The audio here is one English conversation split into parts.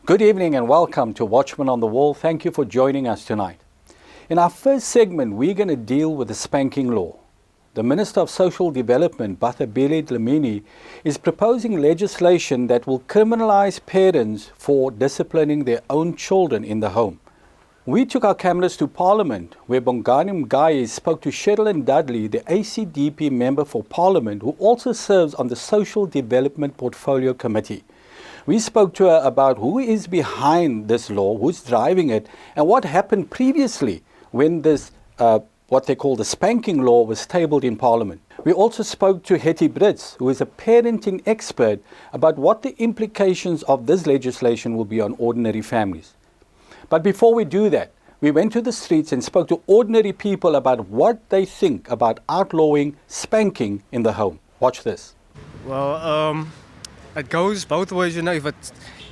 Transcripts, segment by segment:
Good evening and welcome to Watchmen on the Wall. Thank you for joining us tonight. In our first segment, we're going to deal with the spanking law. The Minister of Social Development, Bathabile Dlamini, is proposing legislation that will criminalize parents for disciplining their own children in the home. We took our cameras to Parliament, where Bongani Mgayi spoke to Sherilyn Dudley, the ACDP Member for Parliament, who also serves on the Social Development Portfolio Committee. We spoke to her about who is behind this law, who's driving it, and what happened previously when this what they call the spanking law was tabled in Parliament. We also spoke to Hetty Brits, who is a parenting expert, about what the implications of this legislation will be on ordinary families. But before we do that, we went to the streets and spoke to ordinary people about what they think about outlawing spanking in the home. Watch this. Well, it goes both ways, if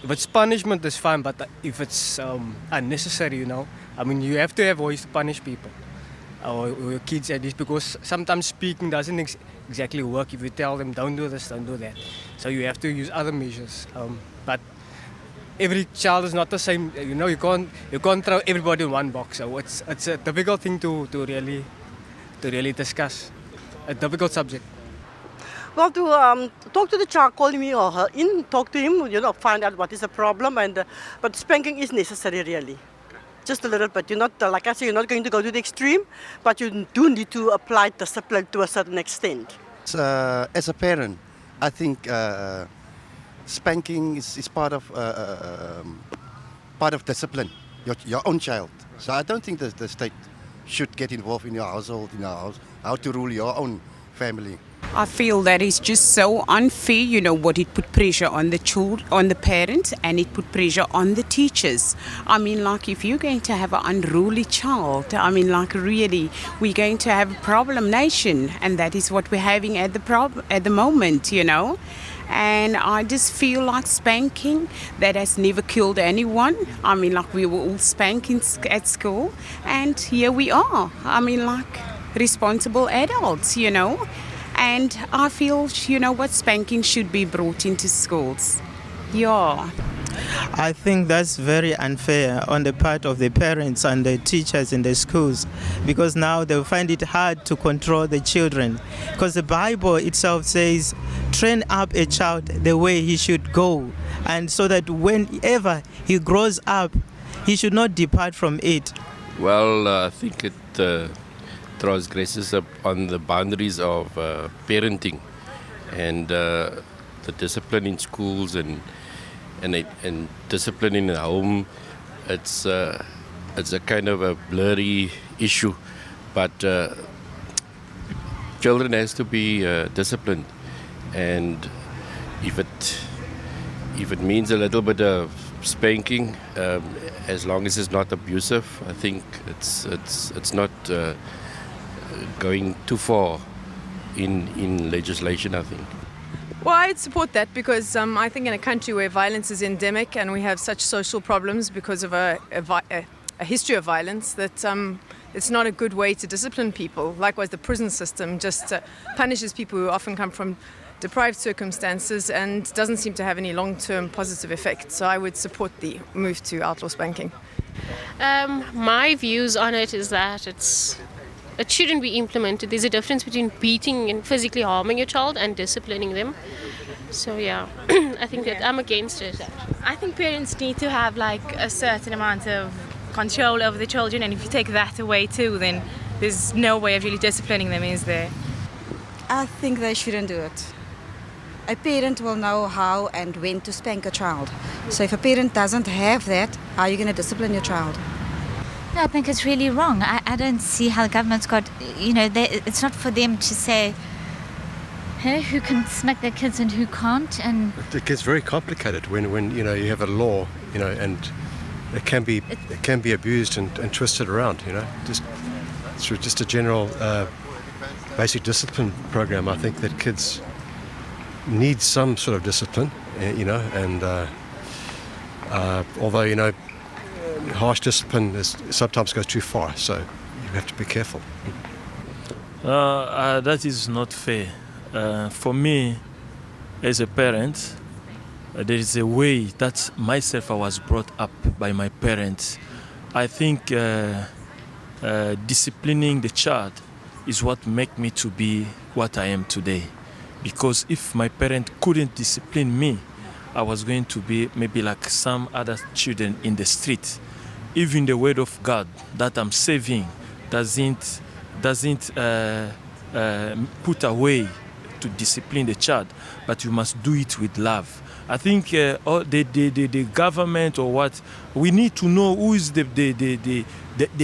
it's punishment, it's fine, but if it's unnecessary, I mean, you have to have ways to punish people. Or your kids at least, because sometimes speaking doesn't exactly work if you tell them don't do this, don't do that. So you have to use other measures. But every child is not the same. You can't throw everybody in one box. So it's a difficult thing to really discuss. A difficult subject. Well, to talk to the child, call me or her in, talk to him, find out what is the problem. But spanking is necessary, really. Just a little bit. You're not, like I say, you're not going to go to the extreme, but you do need to apply discipline to a certain extent. As a parent, I think spanking is part of discipline, your own child. So I don't think that the state should get involved in your household, in our house, how to rule your own family. I feel that is just so unfair, what it put pressure on the children, on the parents, and it put pressure on the teachers. I mean, like, if you're going to have an unruly child, I mean, like, really, we're going to have a problem nation, and that is what we're having at the moment, And I just feel like spanking, that has never killed anyone. I mean, like, we were all spanking at school, and here we are. I mean, like, responsible adults, And I feel, spanking should be brought into schools. Yeah. I think that's very unfair on the part of the parents and the teachers in the schools, because now they'll find it hard to control the children. Because the Bible itself says, train up a child the way he should go, and so that whenever he grows up, he should not depart from it. Well, I think it transgresses on the boundaries of parenting and the discipline in schools and discipline in the home. It's a kind of a blurry issue, but children has to be disciplined, and if it means a little bit of spanking, as long as it's not abusive, I think it's not going too far in legislation, I think. Well, I'd support that because I think in a country where violence is endemic and we have such social problems because of a history of violence, that it's not a good way to discipline people. Likewise, the prison system just punishes people who often come from deprived circumstances and doesn't seem to have any long-term positive effect. So I would support the move to outlaw spanking. My views on it is that it shouldn't be implemented. There's a difference between beating and physically harming your child and disciplining them. So yeah, I think that I'm against it. I think parents need to have like a certain amount of control over the children, and if you take that away too, then there's no way of really disciplining them, is there? I think they shouldn't do it. A parent will know how and when to spank a child. So if a parent doesn't have that, how are you going to discipline your child? I think it's really wrong. I don't see how the government's got, it's not for them to say who can smack their kids and who can't. And it gets very complicated when you have a law, and it can be abused and twisted around, just through just a general basic discipline program. I think that kids need some sort of discipline, and although, harsh discipline sometimes goes too far, so you have to be careful. That is not fair. For me, as a parent, there is a way that myself I was brought up by my parents. I think disciplining the child is what make me to be what I am today. Because if my parent couldn't discipline me, I was going to be maybe like some other children in the street. Even the word of God that I'm saving doesn't put away to discipline the child, but you must do it with love. I think the government or what, we need to know who is the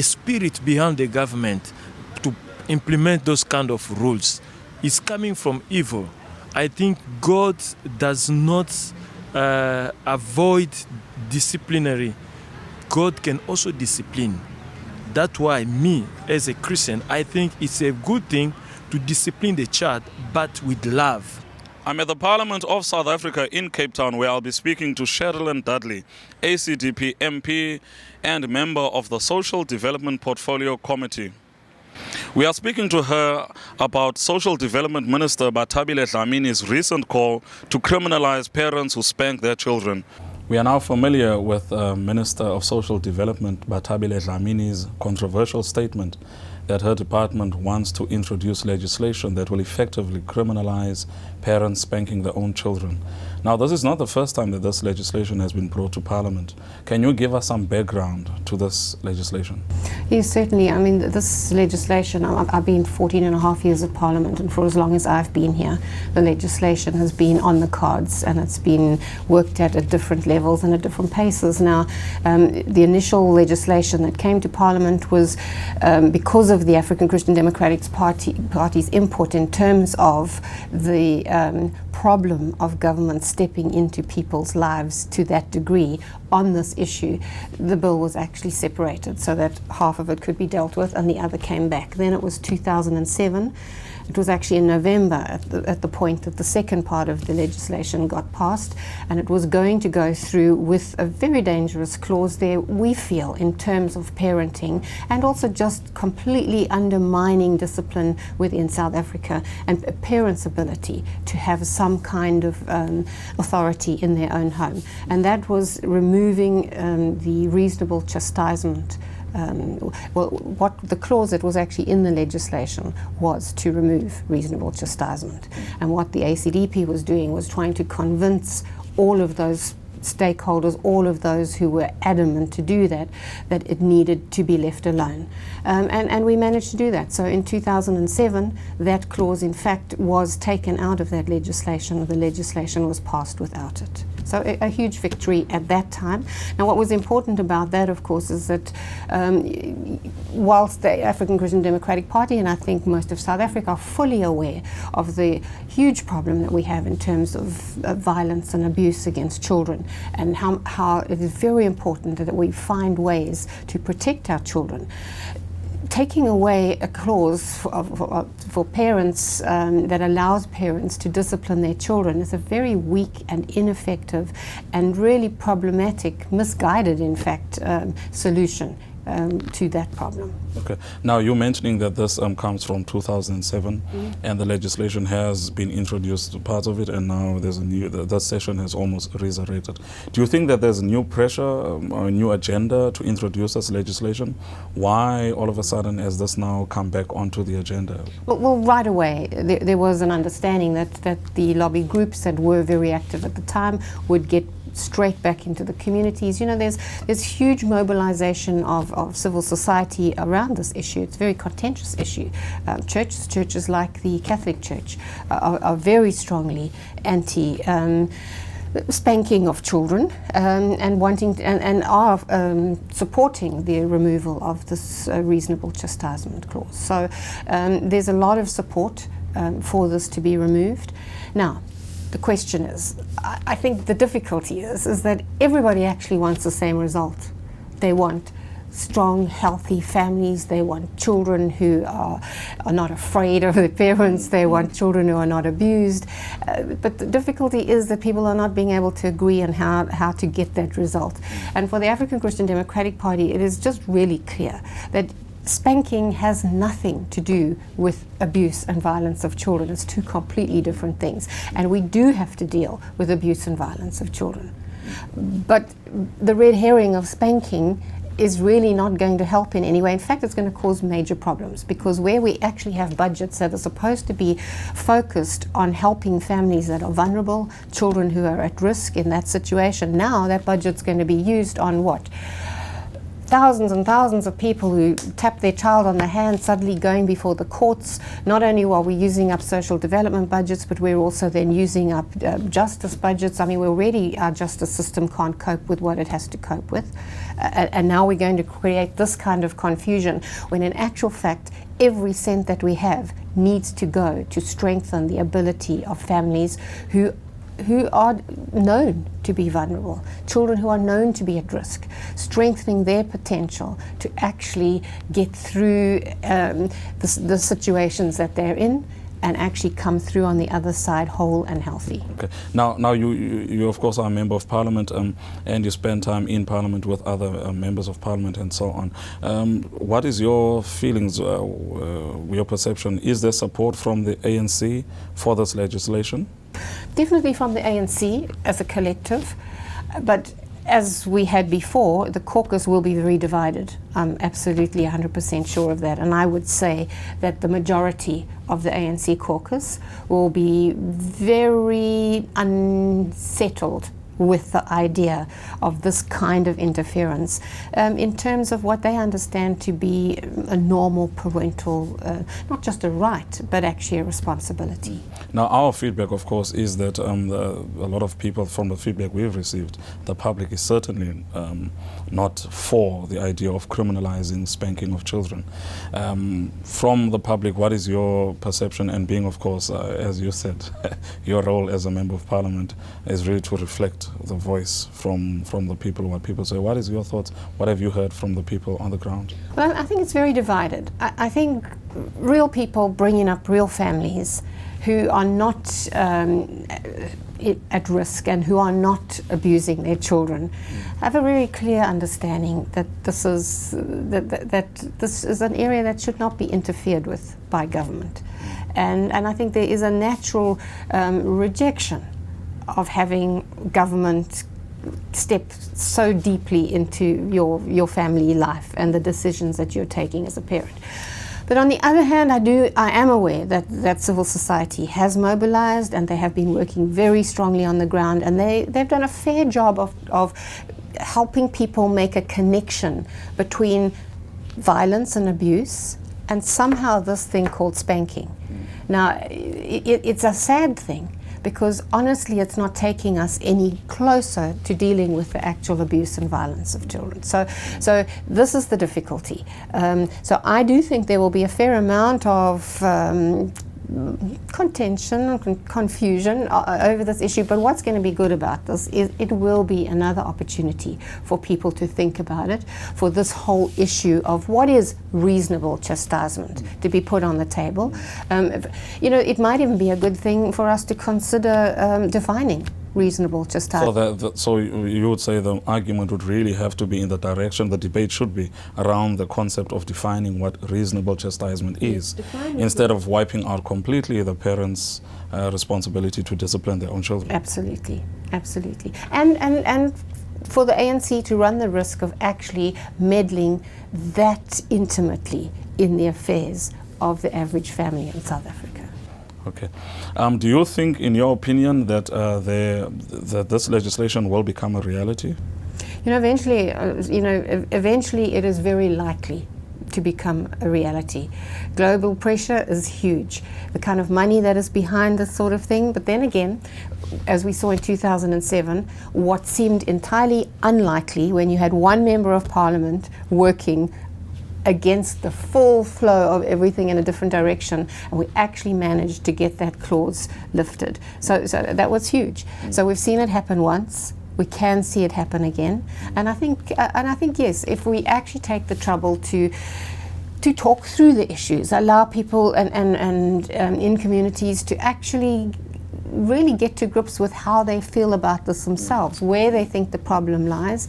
spirit behind the government to implement those kind of rules. It's coming from evil. I think God does not avoid disciplinary. God can also discipline. That's why me, as a Christian, I think it's a good thing to discipline the child, but with love. I'm at the Parliament of South Africa in Cape Town, where I'll be speaking to Sherilyn Dudley, ACDP MP and member of the Social Development Portfolio Committee. We are speaking to her about Social Development Minister Bathabile Dlamini's recent call to criminalize parents who spank their children. We are now familiar with Minister of Social Development Bathabile Dlamini's controversial statement that her department wants to introduce legislation that will effectively criminalize parents spanking their own children. Now, this is not the first time that this legislation has been brought to Parliament. Can you give us some background to this legislation? Yes, certainly. I mean, this legislation, I've been 14 and a half years at Parliament, and for as long as I've been here, the legislation has been on the cards, and it's been worked at different levels and at different paces. Now, the initial legislation that came to Parliament was because of the African Christian Democratic Party's input in terms of the problem of government stepping into people's lives to that degree on this issue. The bill was actually separated so that half of it could be dealt with and the other came back. Then it was 2007. It was actually in November at the point that the second part of the legislation got passed, and it was going to go through with a very dangerous clause there, we feel, in terms of parenting and also just completely undermining discipline within South Africa and a parent's ability to have some kind of authority in their own home. And that was removing the reasonable chastisement. Well, what the clause that was actually in the legislation was to remove reasonable chastisement. And what the ACDP was doing was trying to convince all of those stakeholders, all of those who were adamant to do that, that it needed to be left alone. And we managed to do that. So in 2007, that clause in fact was taken out of that legislation. The legislation was passed without it. So a huge victory at that time. Now what was important about that, of course, is that whilst the African Christian Democratic Party and I think most of South Africa are fully aware of the huge problem that we have in terms of violence and abuse against children, and how it is very important that we find ways to protect our children. Taking away a clause for parents that allows parents to discipline their children is a very weak and ineffective and really problematic, misguided in fact, solution to that problem. Okay. Now you're mentioning that this comes from 2007 and the legislation has been introduced, part of it, and now there's a new, that session has almost resurrected. Do you think that there's a new pressure or a new agenda to introduce this legislation? Why all of a sudden has this now come back onto the agenda? Well, right away there was an understanding that the lobby groups that were very active at the time would get straight back into the communities. You know, there's huge mobilization of civil society around this issue. It's a very contentious issue. Churches like the Catholic Church are very strongly anti spanking of children and wanting and are supporting the removal of this reasonable chastisement clause. So there's a lot of support for this to be removed. Now, the question is, I think the difficulty is that everybody actually wants the same result. They want strong, healthy families. They want children who are not afraid of their parents. They want children who are not abused. But the difficulty is that people are not being able to agree on how to get that result. And for the African Christian Democratic Party, it is just really clear that spanking has nothing to do with abuse and violence of children. It's two completely different things. And we do have to deal with abuse and violence of children. But the red herring of spanking is really not going to help in any way. In fact, it's going to cause major problems, because where we actually have budgets that are supposed to be focused on helping families that are vulnerable, children who are at risk in that situation, now that budget's going to be used on what? Thousands and thousands of people who tap their child on the hand suddenly going before the courts. Not only are we using up social development budgets, but we're also then using up justice budgets. I mean, our justice system can't cope with what it has to cope with. And now we're going to create this kind of confusion, when in actual fact, every cent that we have needs to go to strengthen the ability of families who are known to be vulnerable, children who are known to be at risk, strengthening their potential to actually get through the situations that they're in and actually come through on the other side whole and healthy. Okay. Now you of course are a member of Parliament, and you spend time in Parliament with other members of Parliament and so on. What is your feelings, your perception? Is there support from the ANC for this legislation? Definitely from the ANC as a collective, but as we had before, the caucus will be very divided. I'm absolutely 100% sure of that. And I would say that the majority of the ANC caucus will be very unsettled with the idea of this kind of interference in terms of what they understand to be a normal parental, not just a right, but actually a responsibility. Now, our feedback, of course, is that a lot of people, from the feedback we've received, the public is certainly not for the idea of criminalising spanking of children. From the public, what is your perception? And being, of course, as you said, your role as a Member of Parliament is really to reflect the voice from the people, what people say. What is your thoughts? What have you heard from the people on the ground? Well, I think it's very divided. I think real people bringing up real families who are not at risk and who are not abusing their children have a very clear understanding that this is this is an area that should not be interfered with by government, and I think there is a natural rejection of having government step so deeply into your family life and the decisions that you're taking as a parent. But on the other hand, I am aware that civil society has mobilized, and they have been working very strongly on the ground, and they've done a fair job of helping people make a connection between violence and abuse and somehow this thing called spanking. Now, it's a sad thing, because honestly it's not taking us any closer to dealing with the actual abuse and violence of children. So this is the difficulty. So I do think there will be a fair amount of contention and confusion over this issue, but what's going to be good about this is it will be another opportunity for people to think about it, for this whole issue of what is reasonable chastisement to be put on the table. It might even be a good thing for us to consider defining reasonable chastisement. So you would say the argument would really have to be in the direction, the debate should be around the concept of defining what reasonable chastisement is, instead of wiping out completely the parents' responsibility to discipline their own children. Absolutely, absolutely. And for the ANC to run the risk of actually meddling that intimately in the affairs of the average family in South Africa. Okay. Do you think, in your opinion, that that this legislation will become a reality? Eventually it is very likely to become a reality. Global pressure is huge. The kind of money that is behind this sort of thing. But then again, as we saw in 2007, what seemed entirely unlikely when you had one member of parliament working against the full flow of everything in a different direction, and we actually managed to get that clause lifted. So that was huge. So we've seen it happen once. We can see it happen again, and I think yes, if we actually take the trouble to talk through the issues, allow people and in communities to actually really get to grips with how they feel about this themselves, where they think the problem lies,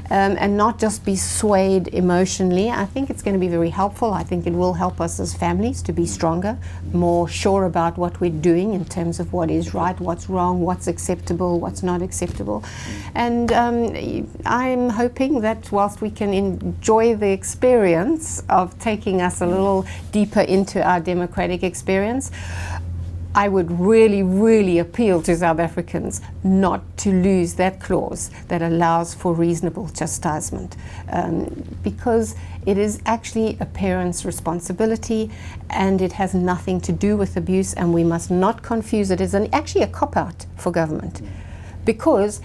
and not just be swayed emotionally. I think it's going to be very helpful. I think it will help us as families to be stronger, more sure about what we're doing in terms of what is right, what's wrong, what's acceptable, what's not acceptable. And I'm hoping that whilst we can enjoy the experience of taking us a little deeper into our democratic experience, I would really, really appeal to South Africans not to lose that clause that allows for reasonable chastisement, because it is actually a parent's responsibility and it has nothing to do with abuse, and we must not confuse it as actually a cop-out for government, because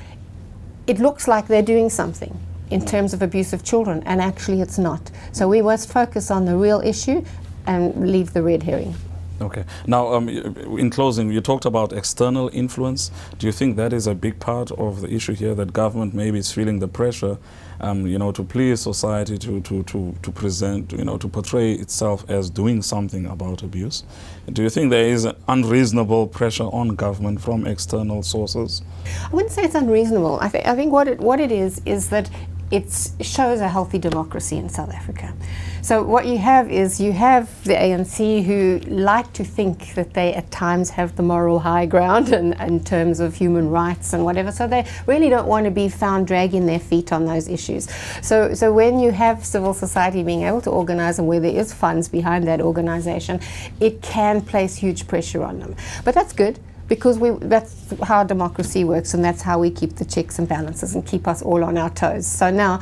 it looks like they're doing something in terms of abuse of children, and actually it's not. So we must focus on the real issue and leave the red herring. Okay. Now, in closing, you talked about external influence. Do you think that is a big part of the issue here, that government maybe is feeling the pressure, to please society, to present, to portray itself as doing something about abuse? Do you think there is an unreasonable pressure on government from external sources? I wouldn't say it's unreasonable. I think what it is that it shows a healthy democracy in South Africa. So what you have is the ANC, who like to think that they at times have the moral high ground in terms of human rights and whatever. So they really don't want to be found dragging their feet on those issues. So when you have civil society being able to organize, and where there is funds behind that organization, it can place huge pressure on them. But that's good, because that's how democracy works, and that's how we keep the checks and balances and keep us all on our toes. So now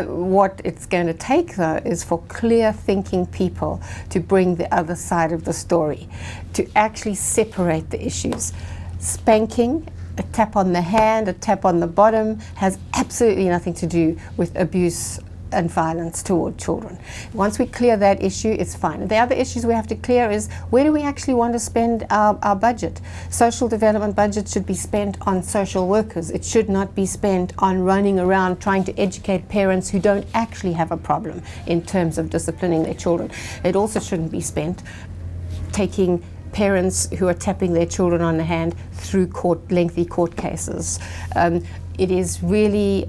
what it's going to take, though, is for clear thinking people to bring the other side of the story, to actually separate the issues. Spanking, a tap on the hand, a tap on the bottom, has absolutely nothing to do with abuse and violence toward children. Once we clear that issue, it's fine. The other issues we have to clear is, where do we actually want to spend our budget? Social development budget should be spent on social workers. It should not be spent on running around trying to educate parents who don't actually have a problem in terms of disciplining their children. It also shouldn't be spent taking parents who are tapping their children on the hand through lengthy court cases. It is really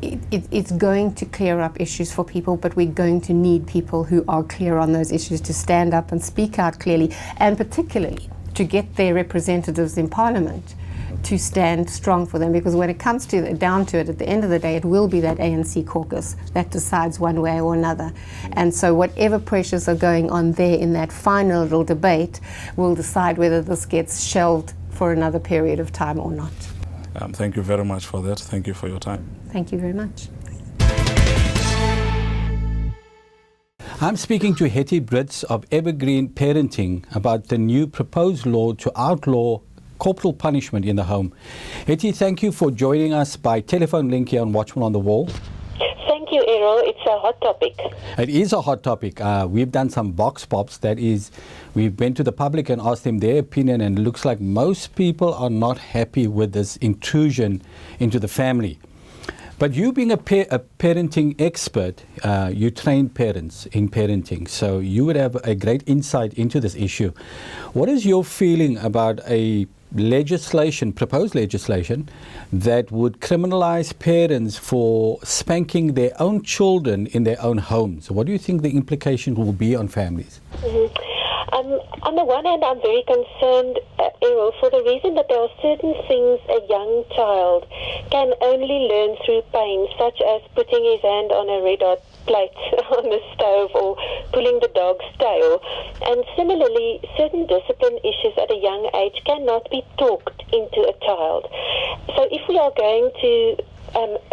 it's going to clear up issues for people, but we're going to need people who are clear on those issues to stand up and speak out clearly, and particularly to get their representatives in Parliament to stand strong for them, because when it comes down to it, at the end of the day, it will be that ANC caucus that decides one way or another. And so whatever pressures are going on there in that final little debate will decide whether this gets shelved for another period of time or not. Thank you very much for that. Thank you for your time. Thank you very much. I'm speaking to Hetty Brits of Evergreen Parenting about the new proposed law to outlaw corporal punishment in the home. Hetty, thank you for joining us by telephone link here on Watchmen on the Wall. Thank you, Errol. It's a hot topic. It is a hot topic. We've done some box pops. That is, we went to the public and asked them their opinion, and it looks like most people are not happy with this intrusion into the family. But you being a parenting expert, you train parents in parenting, so you would have a great insight into this issue. What is your feeling about a proposed legislation that would criminalize parents for spanking their own children in their own homes? What do you think the implications will be on families? On the one hand, I'm very concerned, Errol, for the reason that there are certain things a young child can only learn through pain, such as putting his hand on a red hot plate on the stove or pulling the dog's tail. And similarly, certain discipline issues at a young age cannot be talked into a child. So if we are going to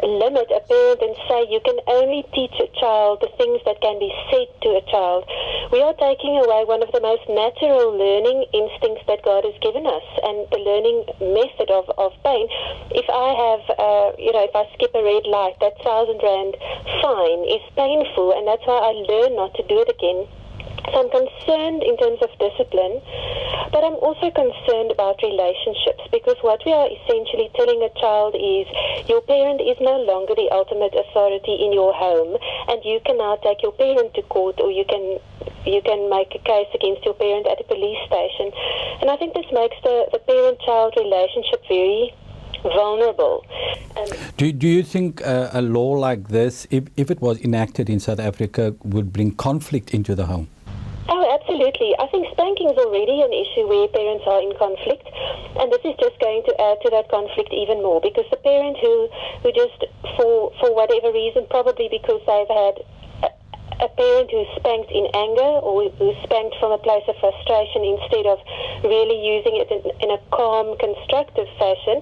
limit a parent and say you can only teach a child the things that can be said to a child, we are taking away one of the most natural learning instincts that God has given us, and the learning method of pain. If I have, if I skip a red light, that 1,000 Rand fine is painful, and that's why I learn not to do it again. So I'm concerned in terms of discipline, but I'm also concerned about relationships, because what we are essentially telling a child is your parent is no longer the ultimate authority in your home, and you can now take your parent to court, or you can make a case against your parent at a police station. And I think this makes the parent-child relationship very vulnerable. Do you think a law like this, if it was enacted in South Africa, would bring conflict into the home? Oh, absolutely. I think spanking is already an issue where parents are in conflict, and this is just going to add to that conflict even more, because the parent who just, for whatever reason, probably because they've had a parent who spanked in anger, or who spanked from a place of frustration instead of really using it in a calm, constructive fashion,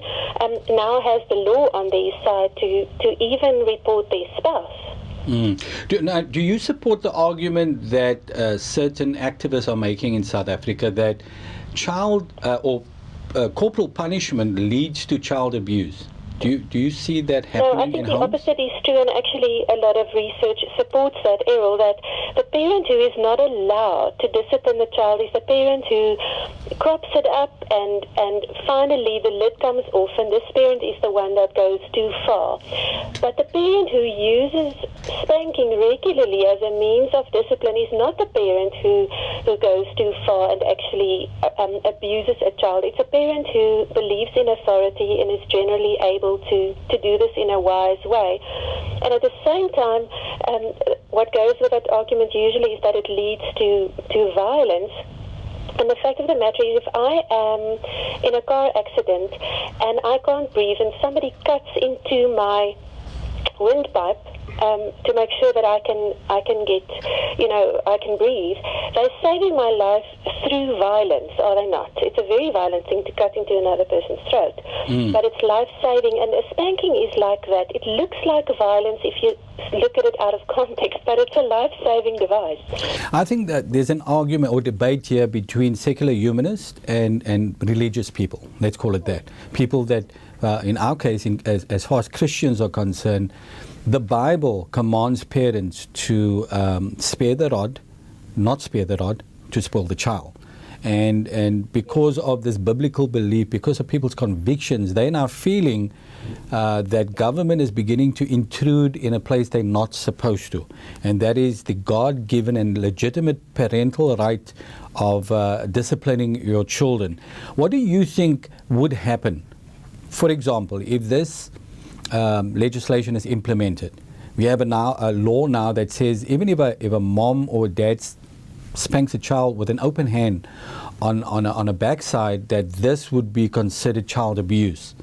now has the law on their side to even report their spouse. Do you support the argument that certain activists are making in South Africa that child or corporal punishment leads to child abuse? Do you see that happening No, I think in the homes? opposite is true, and actually a lot of research supports that, Errol, that the parent who is not allowed to discipline the child is the parent who crops it up, and finally the lid comes off, and this parent is the one that goes too far. But the parent who uses spanking regularly as a means of discipline is not the parent who goes too far and actually abuses a child. It's a parent who believes in authority and is generally able to do this in a wise way. And at the same time, what goes with that argument usually is that it leads to violence. And the fact of the matter is, if I am in a car accident and I can't breathe, and somebody cuts into my windpipe to make sure that I can get, I can breathe, they're saving my life through violence, are they not? It's a very violent thing to cut into another person's throat, but it's life-saving, and a spanking is like that. It looks like violence if you look at it out of context, but it's a life-saving device. I think that there's an argument or debate here between secular humanists and religious people, let's call it that. People that, in our case, as far as Christians are concerned, the Bible commands parents to spare the rod, not spare the rod, to spoil the child. And because of this biblical belief, because of people's convictions, they're now feeling that government is beginning to intrude in a place they're not supposed to. And that is the God-given and legitimate parental right of disciplining your children. What do you think would happen, for example, if this legislation is implemented? We have a law now that says even if a mom or dad spanks a child with an open hand on a backside, that this would be considered child abuse.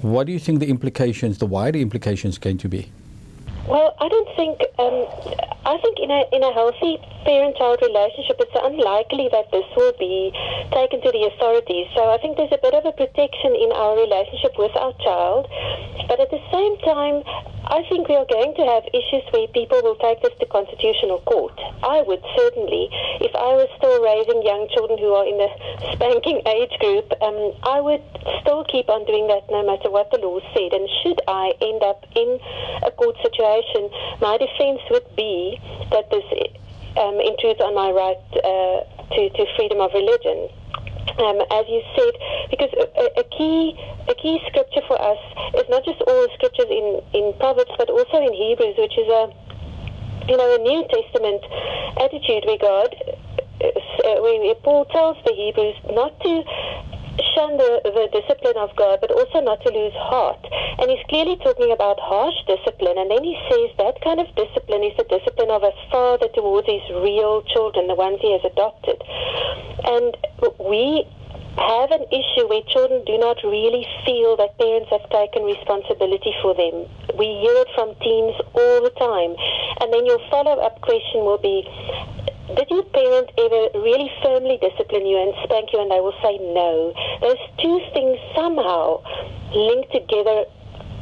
What do you think the implications, the wider implications, are going to be? Well, I don't think. I think in a healthy parent-child relationship, it's unlikely that this will be taken to the authorities. So I think there's a bit of a protection in our relationship with our child. But at the same time, I think we are going to have issues where people will take this to constitutional court. I would certainly, if I was still raising young children who are in the spanking age group, I would still keep on doing that no matter what the law said. And should I end up in a court situation, my defense would be that this intrudes on my right to freedom of religion. As you said, because a key scripture for us is not just all the scriptures in Proverbs, but also in Hebrews, which is a New Testament attitude where God, where Paul tells the Hebrews not to shun the discipline of God, but also not to lose heart. And he's clearly talking about harsh discipline, and then he says that kind of discipline is the discipline of a father towards his real children, the ones he has adopted. And we have an issue where children do not really feel that parents have taken responsibility for them. We hear it from teens all the time. And then your follow-up question will be, did your parent ever really firmly discipline you and spank you? And they will say no. Those two things somehow link together,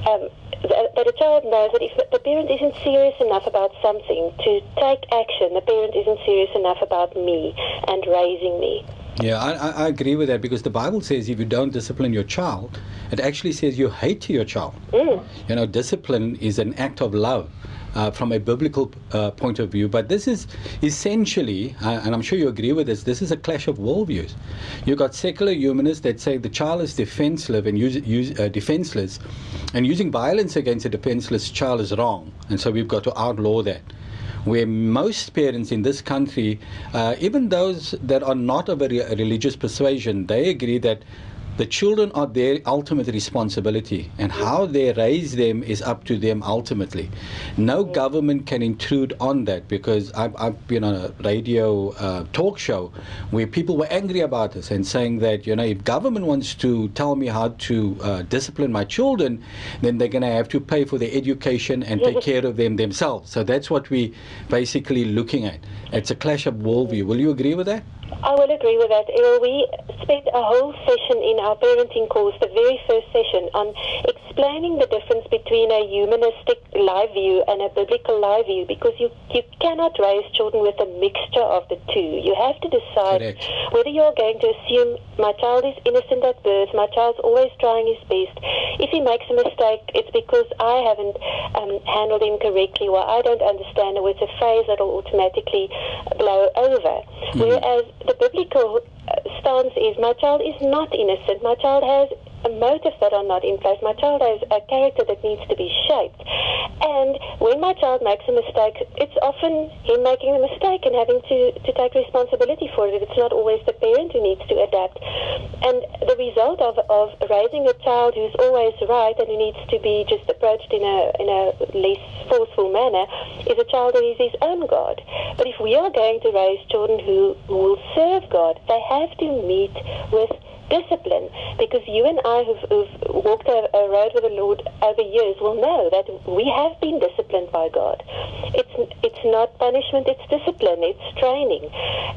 that a child knows that if the parent isn't serious enough about something to take action, the parent isn't serious enough about me and raising me. Yeah, I agree with that, because the Bible says if you don't discipline your child, it actually says you hate your child. Discipline is an act of love from a biblical point of view. But this is essentially, and I'm sure you agree with this is a clash of worldviews. You've got secular humanists that say the child is defenseless and using violence against a defenseless child is wrong. And so we've got to outlaw that. Where most parents in this country, even those that are not of a religious persuasion, they agree that the children are their ultimate responsibility, and how they raise them is up to them ultimately. No government can intrude on that, because I've been on a radio talk show where people were angry about this and saying that, if government wants to tell me how to discipline my children, then they're going to have to pay for their education and take care of them themselves. So that's what we're basically looking at. It's a clash of worldview. Will you agree with that? I will agree with that, Errol. We spent a whole session in our parenting course, the very first session, on explaining the difference between a humanistic life view and a biblical life view, because you cannot raise children with a mixture of the two. You have to decide whether you're going to assume my child is innocent at birth, my child's always trying his best. If he makes a mistake, it's because I haven't handled him correctly, or I don't understand, or it's a phase that will automatically blow over. Whereas the biblical stance is my child is not innocent. My child has motives that are not in place. My child has a character that needs to be shaped. And when my child makes a mistake, it's often him making the mistake and having to take responsibility for it. It's not always the parent who needs to adapt. And the result of raising a child who's always right and who needs to be just approached in a less forceful manner is a child who is his own God. But if we are going to raise children who will serve God, they have to meet with discipline, because you and I who've walked a road with the Lord over years will know that we have been disciplined by God. It's not punishment, it's discipline, it's training.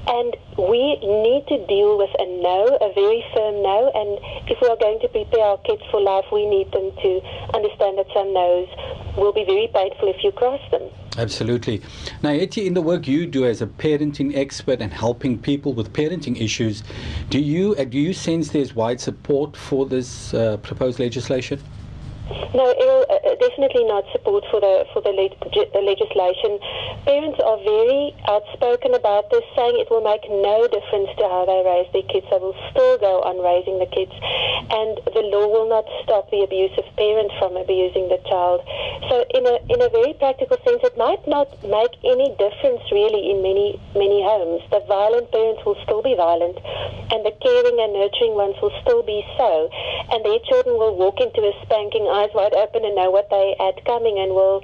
And we need to deal with a no, a very firm no, and if we are going to prepare our kids for life, we need them to understand that some no's will be very painful if you cross them. Absolutely. Now, Eti, in the work you do as a parenting expert and helping people with parenting issues, do you sense there's wide support for this proposed legislation? No, Errol, definitely not support for the legislation. Parents are very outspoken about this, saying it will make no difference to how they raise their kids. They will still go on raising the kids, and the law will not stop the abusive parent from abusing the child. So in a very practical sense, it might not make any difference really in many homes. The violent parents will still be violent, and the caring and nurturing ones will still be so, and their children will walk into a spanking eyes wide open and know what they had coming, and will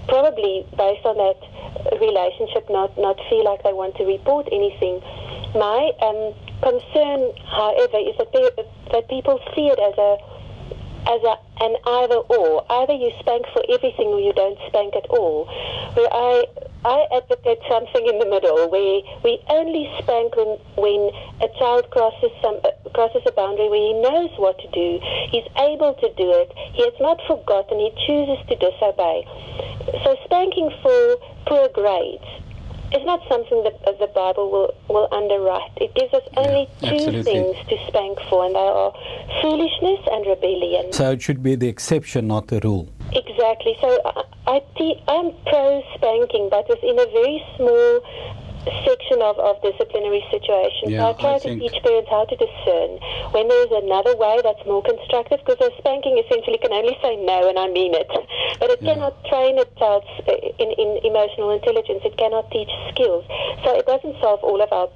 probably, based on that relationship, not feel like they want to report anything. My concern, however, is that people see it as an either or. Either you spank for everything or you don't spank at all. Where I advocate something in the middle, where we only spank when a child crosses a boundary where he knows what to do, he's able to do it, he has not forgotten, he chooses to disobey. So spanking for poor grades is not something that the Bible will underwrite. It gives us only two things to spank for, and they are foolishness and rebellion. So it should be the exception, not the rule. Exactly. So I'm pro-spanking, but within a very small section of disciplinary situations. Yeah, I try to teach parents how to discern when there is another way that's more constructive, because a spanking essentially can only say no, and I mean it. But it cannot train a child in emotional intelligence. It cannot teach skills. So it doesn't solve all of our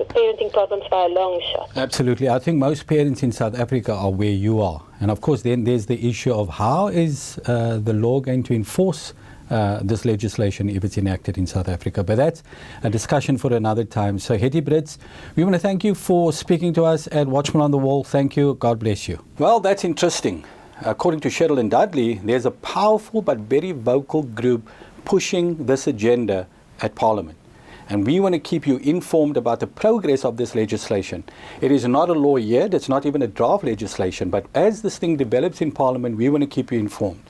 parenting problems by a long shot. Absolutely. I think most parents in South Africa are where you are. And of course, then there's the issue of how is the law going to enforce this legislation if it's enacted in South Africa. But that's a discussion for another time. So Hetty Brits, we want to thank you for speaking to us at Watchmen on the Wall. Thank you. God bless you. Well, that's interesting. According to Errol and Dudley, there's a powerful but very vocal group pushing this agenda at Parliament. And we want to keep you informed about the progress of this legislation. It is not a law yet, it's not even a draft legislation, but as this thing develops in Parliament, we want to keep you informed.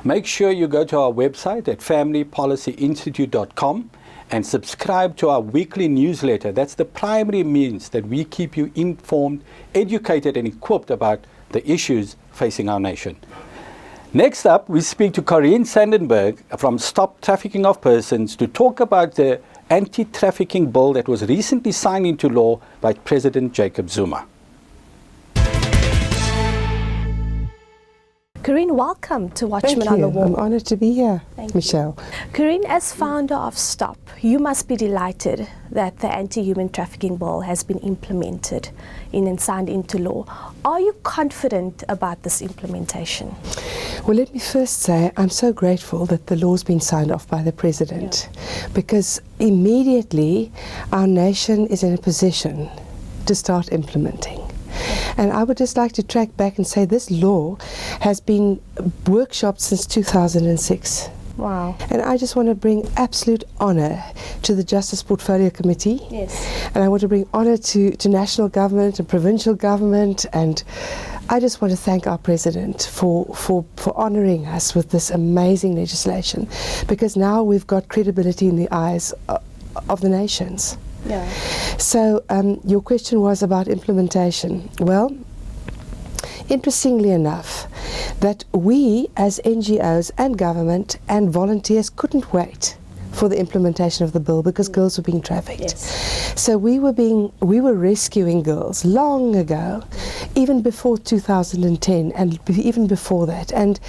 Make sure you go to our website at familypolicyinstitute.com and subscribe to our weekly newsletter. That's the primary means that we keep you informed, educated, and equipped about the issues facing our nation. Next up, we speak to Kareem Sandenberg from Stop Trafficking of Persons to talk about the Anti Trafficking bill that was recently signed into law by President Jacob Zuma. Kareem, welcome to Watchmen on the Wall. I'm honoured to be here, Michelle. Kareem, as founder of STOP, you must be delighted that the anti-human trafficking bill has been implemented and signed into law. Are you confident about this implementation? Well, let me first say I'm so grateful that the law's been signed off by the President, because immediately our nation is in a position to start implementing. And I would just like to track back and say this law has been workshopped since 2006. Wow. And I just want to bring absolute honour to the Justice Portfolio Committee. Yes. And I want to bring honour to national government and provincial government. And I just want to thank our President for honouring us with this amazing legislation, because now we've got credibility in the eyes of the nations. Yeah. So your question was about implementation. Well, interestingly enough, that we as NGOs and government and volunteers couldn't wait for the implementation of the bill, because girls were being trafficked. Yes. So we were rescuing girls long ago, even before 2010 and even before that. And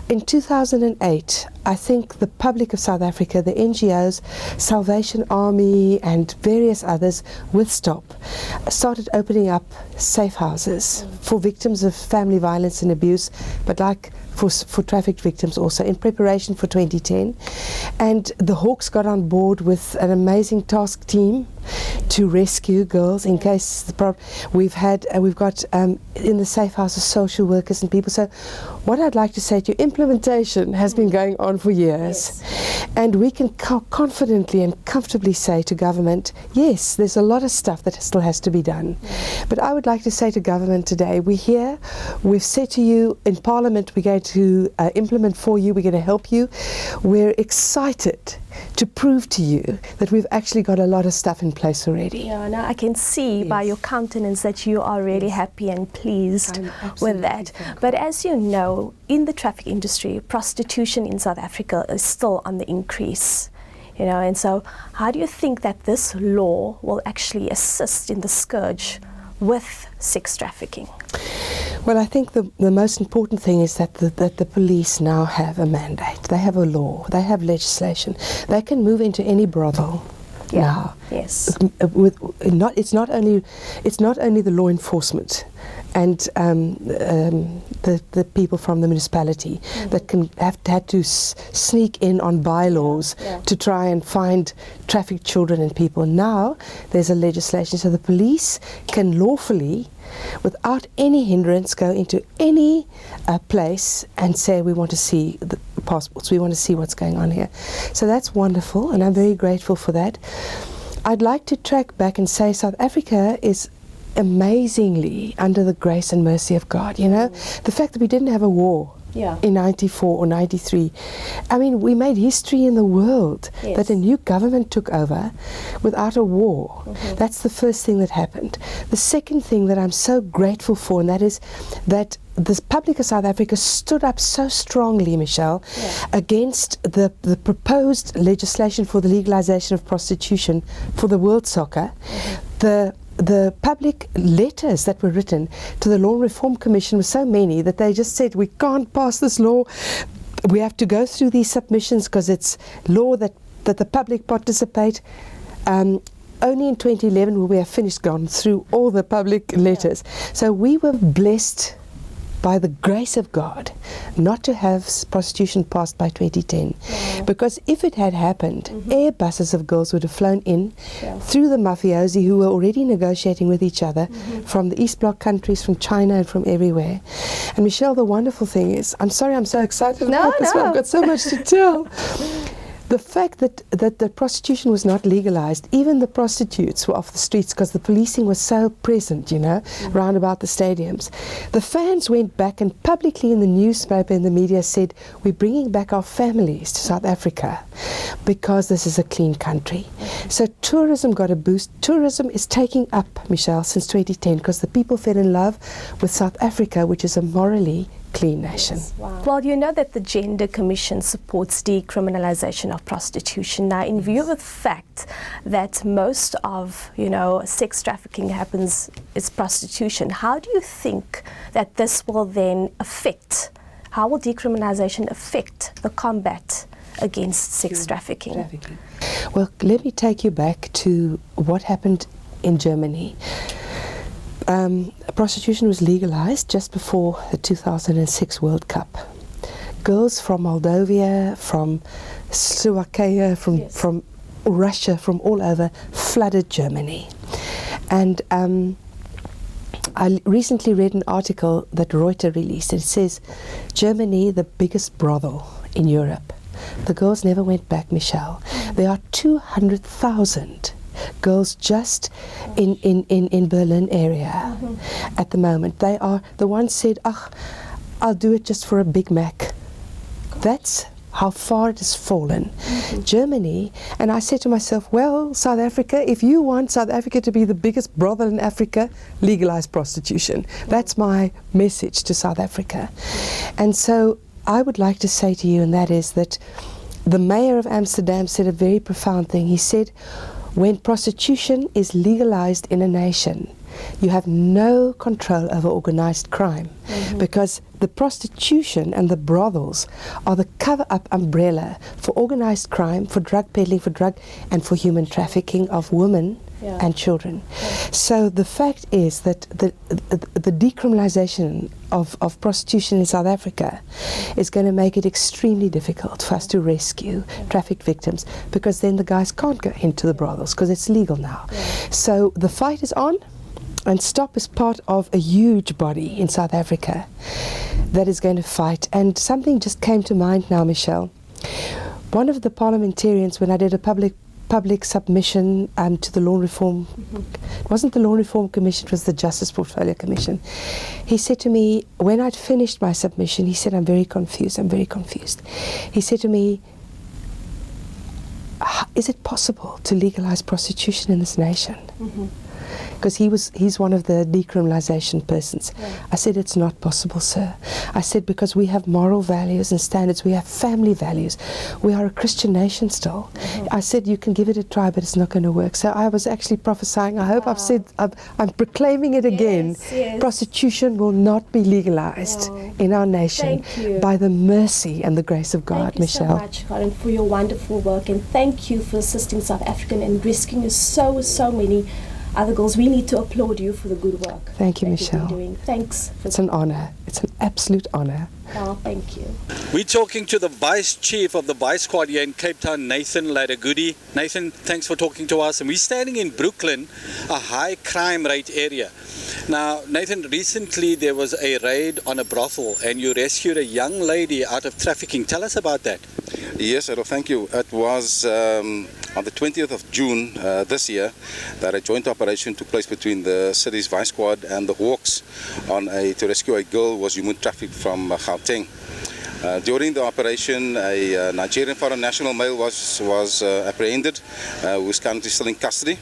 in 2008, I think the public of South Africa, the NGOs, Salvation Army and various others with STOP, started opening up safe houses for victims of family violence and abuse, but like for trafficked victims also, in preparation for 2010. And the Hawks got on board with an amazing task team to rescue girls in case we've got in the safe houses social workers and people. So what I'd like to say to you, implementation has been going on for years. Yes. And we can confidently and comfortably say to government, yes, there's a lot of stuff that still has to be done. But I would like to say to government today, we're here, we've said to you in Parliament, we're going to implement for you, we're going to help you. We're excited to prove to you that we've actually got a lot of stuff in place already. Yeah, now I can see by your countenance that you are really happy and pleased with that. But as you know, in the traffic industry, prostitution in South Africa is still on the increase. You know, and so how do you think that this law will actually assist in the scourge with sex trafficking? Well, I think the most important thing is that the police now have a mandate. They have a law. They have legislation. They can move into any brothel now. Yes. It's not only the law enforcement and the people from the municipality that had to sneak in on bylaws to try and find trafficked children and people. Now there's a legislation, so the police can lawfully, without any hindrance, go into any place and say, we want to see the passports, we want to see what's going on here. So that's wonderful, and I'm very grateful for that. I'd like to track back and say South Africa is amazingly under the grace and mercy of God. You know, the fact that we didn't have a war in 94 or 93. I mean, we made history in the world that a new government took over without a war. That's the first thing that happened. The second thing that I'm so grateful for, and that is that the public of South Africa stood up so strongly, Michelle, against the proposed legislation for the legalization of prostitution for the World Soccer. The public letters that were written to the Law Reform Commission were so many that they just said, we can't pass this law. We have to go through these submissions because it's law that the public participate. Only in 2011 will we have gone through all the public letters. So we were blessed by the grace of God not to have prostitution passed by 2010. Because if it had happened, airbuses of girls would have flown in through the mafiosi who were already negotiating with each other from the East Bloc countries, from China and from everywhere. And Michelle, the wonderful thing is, I'm sorry I'm so excited about this one, I've got so much to tell. The fact that prostitution was not legalized, even the prostitutes were off the streets because the policing was so present, you know, round about the stadiums. The fans went back and publicly in the newspaper and the media said, we're bringing back our families to South Africa because this is a clean country. So tourism got a boost. Tourism is taking up, Michelle, since 2010 because the people fell in love with South Africa, which is a morally clean nation. Yes. Wow. Well, you know that the Gender Commission supports decriminalisation of prostitution. Now, in view of the fact that most of, sex trafficking happens, is prostitution, how do you think that this will then affect, how will decriminalisation affect the combat against sex trafficking? Well, let me take you back to what happened in Germany. Prostitution was legalized just before the 2006 World Cup. Girls from Moldova, from Slovakia, from Russia, from all over, flooded Germany. And I recently read an article that Reuters released. It says, Germany, the biggest brothel in Europe. The girls never went back, Michelle. There are 200,000 girls just in Berlin area at the moment. They are, the one said, I'll do it just for a Big Mac. That's how far it has fallen. Germany, and I said to myself, well, South Africa, if you want South Africa to be the biggest brothel in Africa, legalize prostitution. That's my message to South Africa. And so I would like to say to you, and that is that the mayor of Amsterdam said a very profound thing. He said, when prostitution is legalized in a nation, you have no control over organized crime, because the prostitution and the brothels are the cover-up umbrella for organized crime, for drug peddling, and for human trafficking of women and children. So the fact is that the decriminalization of prostitution in South Africa is going to make it extremely difficult for us to rescue trafficked victims, because then the guys can't go into the brothels because it's legal now. So the fight is on, and STOP is part of a huge body in South Africa that is going to fight. And something just came to mind now, Michelle. One of the parliamentarians, when I did a public submission to the Law Reform, it wasn't the Law Reform Commission, it was the Justice Portfolio Commission. He said to me, when I'd finished my submission, he said, I'm very confused. He said to me, is it possible to legalize prostitution in this nation? Because he's one of the decriminalization persons. I said, it's not possible, sir. I said, because we have moral values and standards, we have family values. We are a Christian nation still. I said, you can give it a try, but it's not going to work. So I was actually prophesying, I hope I'm proclaiming it again. Yes. Prostitution will not be legalized in our nation by the mercy and the grace of God, Michelle. Thank you so much, Kareem, for your wonderful work, and thank you for assisting South African and rescuing so many other girls. We need to applaud you for the good work. Thank you, Michelle. Thanks. It's an honor. It's an absolute honor. Oh, thank you. We're talking to the Vice Chief of the Vice Squad here in Cape Town, Nathan Ladagudi. Nathan, thanks for talking to us. And we're standing in Brooklyn, a high crime rate area. Now, Nathan, recently there was a raid on a brothel and you rescued a young lady out of trafficking. Tell us about that. Yes, Errol, thank you. It was on the 20th of June this year that a joint operation took place between the city's Vice Squad and the Hawks to rescue a girl who was human trafficked from Gauteng. During the operation, a Nigerian foreign national male was apprehended, who is currently still in custody.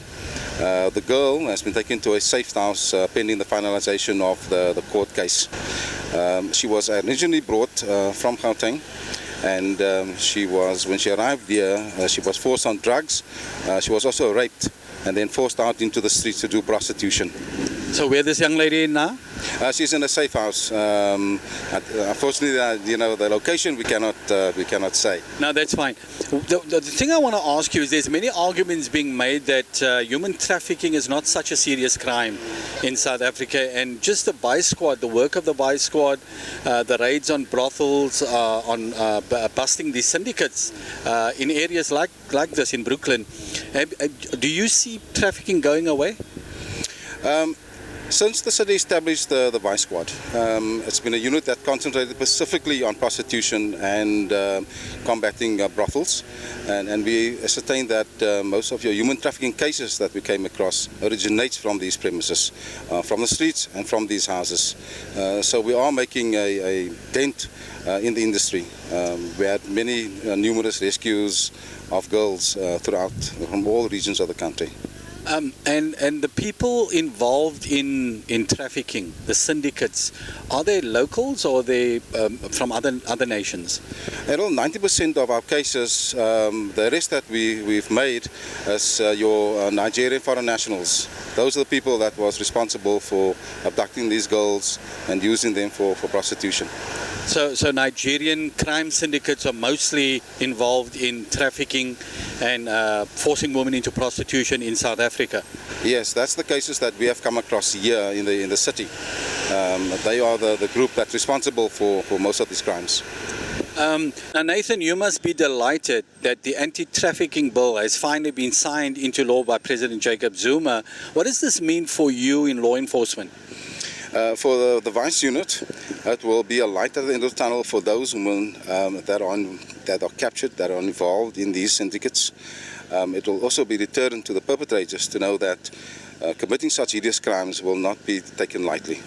The girl has been taken to a safe house pending the finalization of the court case. She was originally brought from Gauteng, and when she arrived here, she was forced on drugs. She was also raped and then forced out into the streets to do prostitution. So where this young lady now? She's in a safe house. Unfortunately, the location we cannot say. No, that's fine. The thing I want to ask you is there's many arguments being made that human trafficking is not such a serious crime in South Africa, and just the Vice Squad, the work of the Vice Squad, the raids on brothels, on busting these syndicates in areas like this in Brooklyn. Do you see trafficking going away? Since the city established the Vice Squad, it's been a unit that concentrated specifically on prostitution and combating brothels. And we ascertained that most of your human trafficking cases that we came across originates from these premises, from the streets and from these houses. So we are making a dent in the industry. We had many numerous rescues of girls throughout, from all regions of the country. And the people involved in trafficking, the syndicates, are they locals or are they from other nations? Errol, 90% of our cases, the arrest that we've made is your Nigerian foreign nationals. Those are the people that was responsible for abducting these girls and using them for prostitution. So Nigerian crime syndicates are mostly involved in trafficking and forcing women into prostitution in South Africa. Yes, that's the cases that we have come across here in the city. They are the group that's responsible for most of these crimes. Now, Nathan, you must be delighted that the Anti-Trafficking Bill has finally been signed into law by President Jacob Zuma. What does this mean for you in law enforcement? For the Vice Unit, it will be a light at the end of the tunnel for those women that are captured, that are involved in these syndicates. It will also be a deterrent to the perpetrators to know that committing such hideous crimes will not be taken lightly.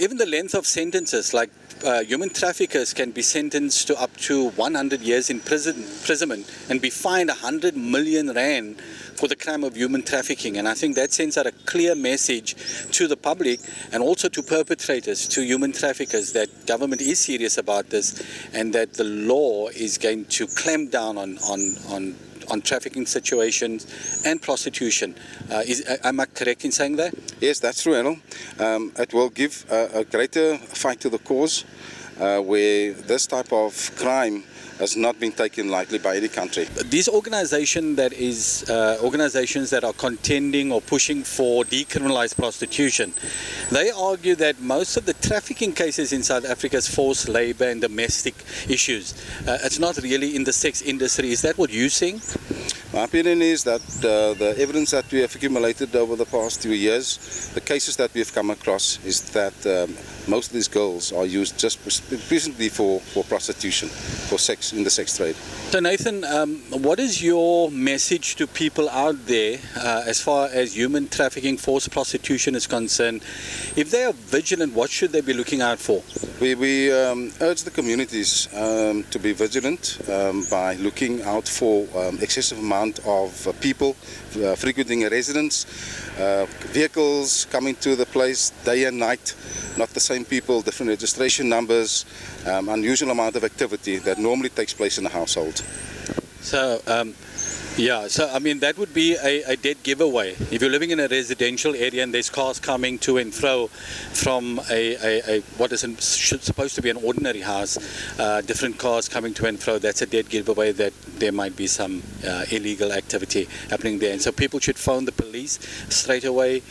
Even the length of sentences, like human traffickers can be sentenced to up to 100 years in imprisonment and be fined 100 million rand for the crime of human trafficking. And I think that sends out a clear message to the public and also to perpetrators, to human traffickers, that government is serious about this and that the law is going to clamp down on trafficking situations and prostitution. Am I correct in saying that? Yes, that's true, Errol. It will give a greater fight to the cause where this type of crime has not been taken lightly by any country. These organizations that are contending or pushing for decriminalized prostitution, they argue that most of the trafficking cases in South Africa is forced labor and domestic issues. It's not really in the sex industry. Is that what you're saying? My opinion is that the evidence that we have accumulated over the past 2 years, the cases that we have come across, is that most of these girls are used just recently for prostitution, for sex, in the sex trade. So Nathan, what is your message to people out there as far as human trafficking, forced prostitution is concerned? If they are vigilant, what should they be looking out for? We urge the communities to be vigilant by looking out for excessive amount of people frequenting a residence, vehicles coming to the place day and night, not the same people, different registration numbers, unusual amount of activity that normally takes place in a household. So, I mean, that would be a dead giveaway. If you're living in a residential area and there's cars coming to and fro from what is supposed to be an ordinary house, different cars coming to and fro, that's a dead giveaway that there might be some illegal activity happening there. And so people should phone the police straight away,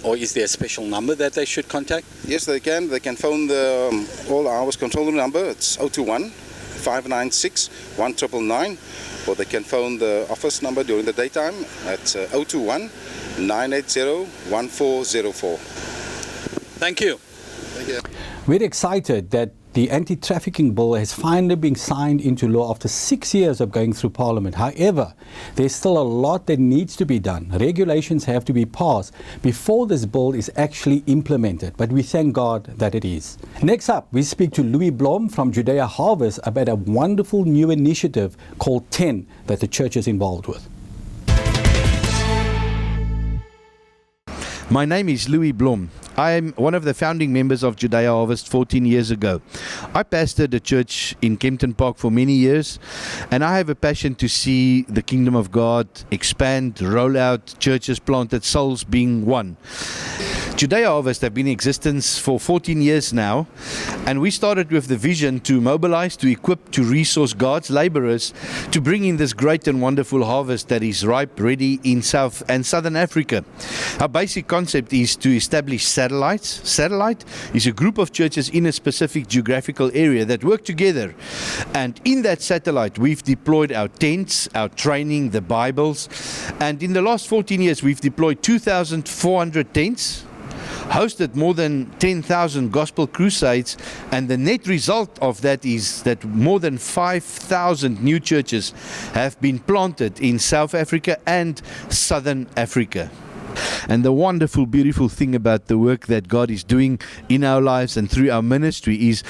or is there a special number that they should contact? Yes, they can. They can phone the all hours control room number. It's 021 596 1999. Or they can phone the office number during the daytime at 021 980 1404. Thank you. Thank you. We're excited that the Anti-Trafficking Bill has finally been signed into law after 6 years of going through Parliament. However, there's still a lot that needs to be done. Regulations have to be passed before this bill is actually implemented, but we thank God that it is. Next up, we speak to Louis Blom from Judea Harvest about a wonderful new initiative called 10 that the church is involved with. My name is Louis Blom. I am one of the founding members of Judea Harvest 14 years ago. I pastored a church in Kempton Park for many years, and I have a passion to see the kingdom of God expand, roll out, churches planted, souls being won. Judea Harvest have been in existence for 14 years now, and we started with the vision to mobilize, to equip, to resource God's laborers to bring in this great and wonderful harvest that is ripe, ready in South and Southern Africa. Our basic concept is to establish satellites. Satellite is a group of churches in a specific geographical area that work together, and in that satellite we've deployed our tents, our training, the Bibles, and in the last 14 years we've deployed 2,400 tents, hosted more than 10,000 gospel crusades, and the net result of that is that more than 5,000 new churches have been planted in South Africa and Southern Africa. And the wonderful, beautiful thing about the work that God is doing in our lives and through our ministry is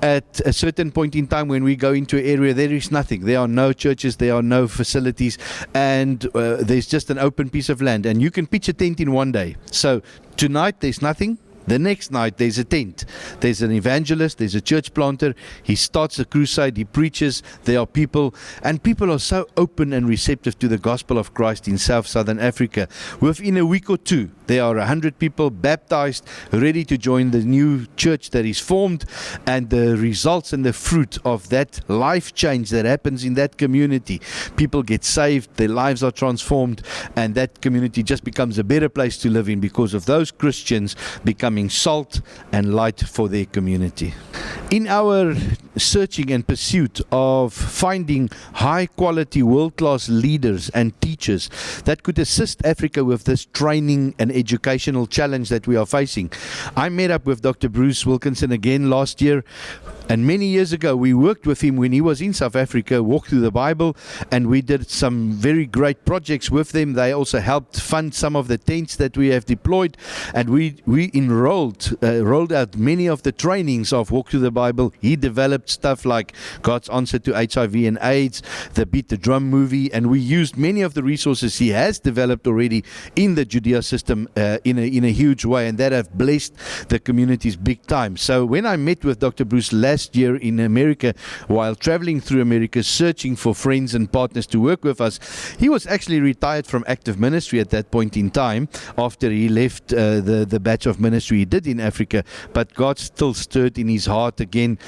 at a certain point in time when we go into an area, there is nothing. There are no churches, there are no facilities, and there's just an open piece of land. And you can pitch a tent in one day. So tonight there's nothing. The next night there's a tent, there's an evangelist, there's a church planter, he starts a crusade, he preaches, there are people, and people are so open and receptive to the gospel of Christ in Southern Africa. Within a week or two, there are 100 people baptized, ready to join the new church that is formed, and the results and the fruit of that life change that happens in that community. People get saved, their lives are transformed, and that community just becomes a better place to live in because of those Christians becoming salt and light for their community. In our searching and pursuit of finding high quality world-class leaders and teachers that could assist Africa with this training and educational challenge that we are facing, I met up with Dr. Bruce Wilkinson again last year, and many years ago we worked with him when he was in South Africa, walked through the Bible, and we did some very great projects with them. They also helped fund some of the tents that we have deployed, and we rolled out many of the trainings of Walk Through the Bible. He developed stuff like God's Answer to HIV and AIDS, the Beat the Drum movie, and we used many of the resources he has developed already in the Judea system in a huge way, and that have blessed the communities big time. So when I met with Dr. Bruce last year in America, while traveling through America searching for friends and partners to work with us, he was actually retired from active ministry at that point in time after he left the batch of ministry he did in Africa, but God still stirred in his heart again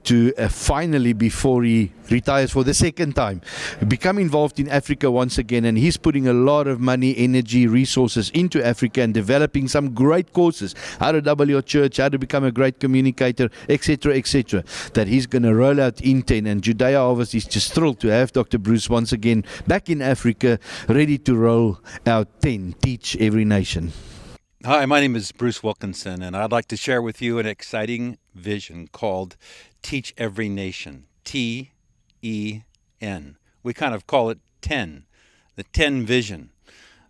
to finally, before he retires for the second time, become involved in Africa once again, and he's putting a lot of money, energy, resources into Africa and developing some great courses, how to double your church, how to become a great communicator, etc., that he's going to roll out in 10, and Judea Harvest is just thrilled to have Dr. Bruce once again back in Africa, ready to roll out 10, teach every nation. Hi, my name is Bruce Wilkinson, and I'd like to share with you an exciting vision called Teach Every Nation, T-E-N. We kind of call it 10, the 10 vision.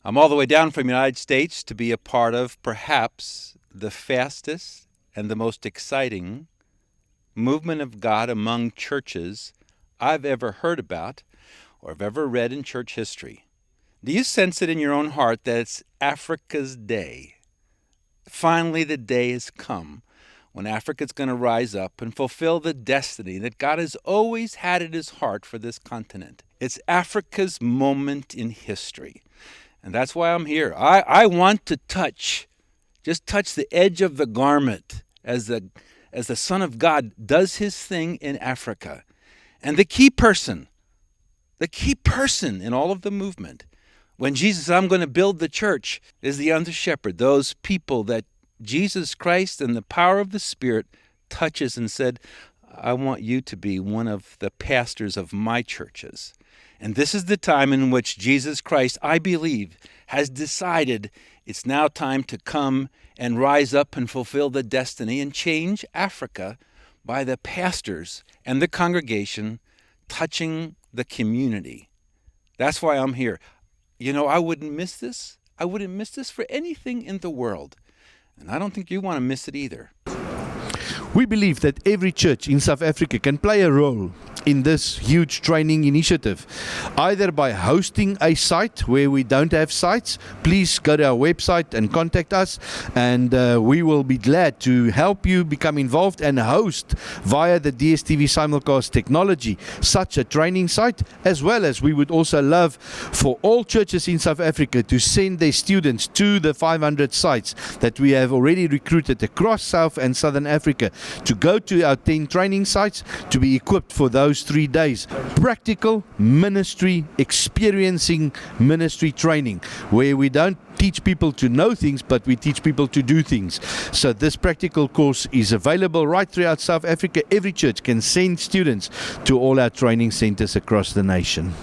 I'm all the way down from the United States to be a part of perhaps the fastest and the most exciting movement of God among churches I've ever heard about or have ever read in church history. Do you sense it in your own heart that it's Africa's day? Finally, the day has come when Africa's going to rise up and fulfill the destiny that God has always had in his heart for this continent. It's Africa's moment in history. And that's why I'm here. I want to just touch the edge of the garment as the Son of God does his thing in Africa. And the key person in all of the movement, when Jesus said, I'm going to build the church, is the under shepherd, those people that Jesus Christ and the power of the Spirit touches and said, I want you to be one of the pastors of my churches. And this is the time in which Jesus Christ, I believe, has decided it's now time to come and rise up and fulfill the destiny and change Africa by the pastors and the congregation touching the community. That's why I'm here. You know, I wouldn't miss this. I wouldn't miss this for anything in the world. And I don't think you want to miss it either. We believe that every church in South Africa can play a role in this huge training initiative, either by hosting a site where we don't have sites. Please go to our website and contact us, and we will be glad to help you become involved and host via the DSTV simulcast technology such a training site, as well as we would also love for all churches in South Africa to send their students to the 500 sites that we have already recruited across South and Southern Africa to go to our 10 training sites to be equipped for those 3 days. Practical ministry, experiencing ministry training, where we don't teach people to know things, but we teach people to do things. So this practical course is available right throughout South Africa. Every church can send students to all our training centers across the nation.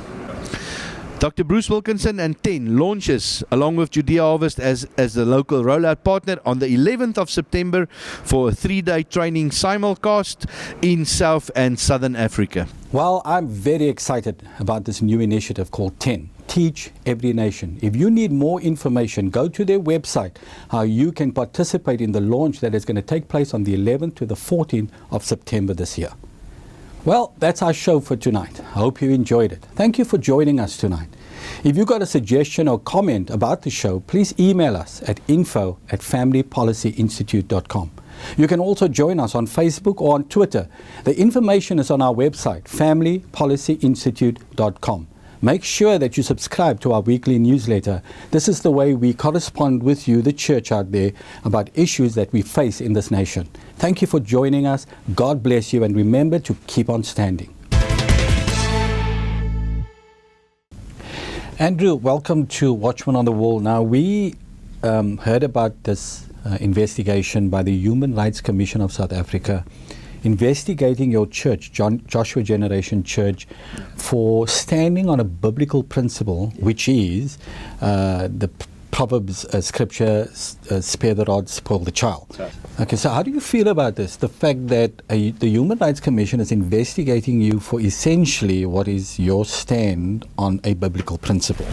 Dr. Bruce Wilkinson and 10 launches along with Judea Harvest as the local rollout partner on the 11th of September for a 3-day training simulcast in South and Southern Africa. Well, I'm very excited about this new initiative called 10. Teach Every Nation. If you need more information, go to their website, how you can participate in the launch that is going to take place on the 11th to the 14th of September this year. Well, that's our show for tonight. I hope you enjoyed it. Thank you for joining us tonight. If you've got a suggestion or comment about the show, please email us at info@familypolicyinstitute.com. You can also join us on Facebook or on Twitter. The information is on our website, familypolicyinstitute.com. Make sure that you subscribe to our weekly newsletter. This is the way we correspond with you, the church out there, about issues that we face in this nation. Thank you for joining us. God bless you, and remember to keep on standing. Andrew, welcome to Watchmen on the Wall. Now, we heard about this investigation by the Human Rights Commission of South Africa, investigating your church, Joshua Generation Church, for standing on a biblical principle, which is the Proverbs scripture, spare the rod, spoil the child. Okay, so how do you feel about this? The fact that the Human Rights Commission is investigating you for essentially what is your stand on a biblical principle.